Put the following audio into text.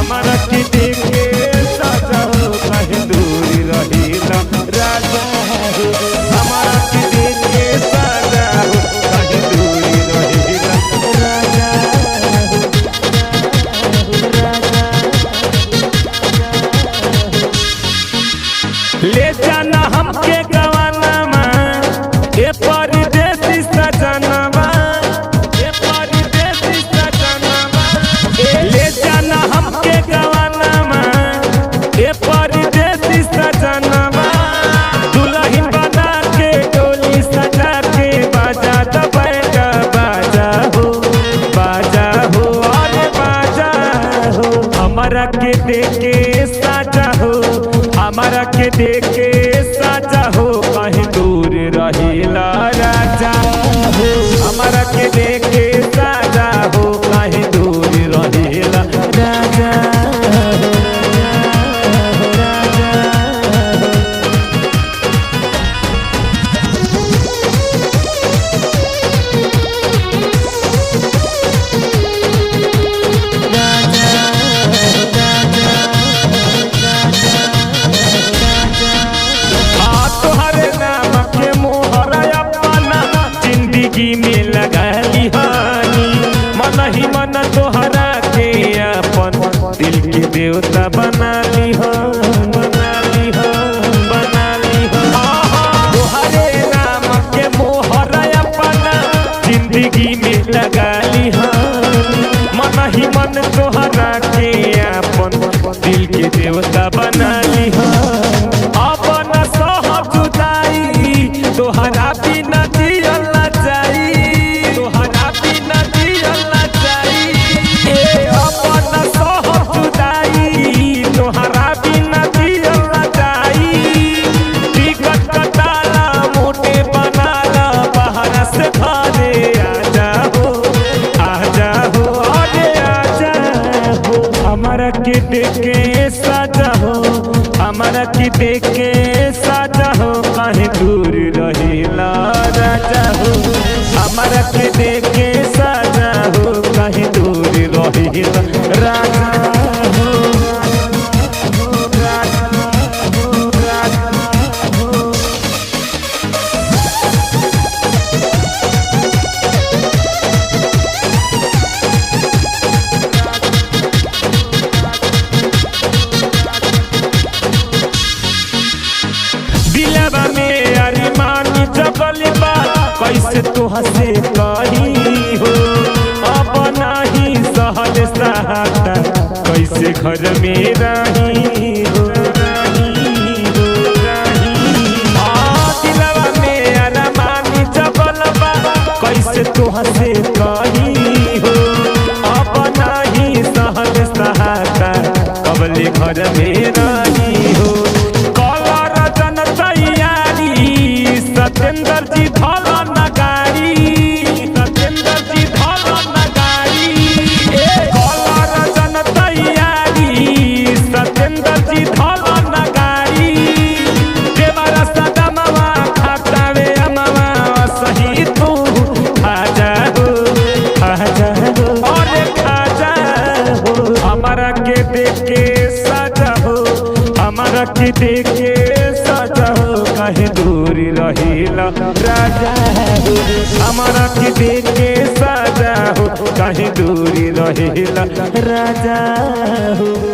हमारा के देखे साजा हो कहीं दूरी रहिला राजा हो। हमारा के देखे साजा हो कहीं दूरी रहिला राजा हो। ले जाना हमके गवाना ए परदेसी सजनवा, ए परदेसी सजनवा। ले जाना हमके गवाना ए परदेसी सजनवा। दुल्हन बना के डोली सजा के बाजा दबेगा बाजा हो, बाजा हो अरे बाजा हो। हमारा के देखे साजा हो, हमारा के देखे साजा हो कहीं दूर रहिला राजा हो। हमारा के देखे साजा हो कहीं दूर रहिला राजा हो, राजा हो। जिंदगी में लगा लिहानी मन ही मन तोहरा के अपन दिल के देवता बना लिहा, बना लिहा, बना लिहा। तोहरे नाम के मोहर अपना जिंदगी में लगा लिहानी मन ही मन तोहरा के अपन दिल के देवता बना लिहा। अपन सह जुदाई तोहरा बिना जियल हमारा के देखे साजा हो, हमारा के देखे साजा हो कहीं दूर रहिला राजा हो। हमारा के देखे साजा हो कहीं दूर रहिला राजा हो, राजा हो, राजा हो। दिलवा में अरमान जगल बा कैसे तोह से कही हो। अब नहीं सहल सहाता कैसे घर में रही हो, रही हो, रही। दिलवा में अरमान जगल बा कैसे तोह से कही हो। अब नहीं सहल सहाता कबले घर में रही हो। सत्येंद्र जी धोला नगारी, सत्येंद्र जी धोला नगारी। कलर जन तैयारी सत्येंद्र जी धोला नगारी। देवरा सदा मवा खातावे अमवा सही तू खाजा हो, खाजा हो अरे खाजा हो। हमारा के देखे साजा हो, हमारा के देखे साजा हो कहीं दूरी रहिला राजा हो। हमारा के देखे साजा हो कहीं दूरी रहिला राजा हो।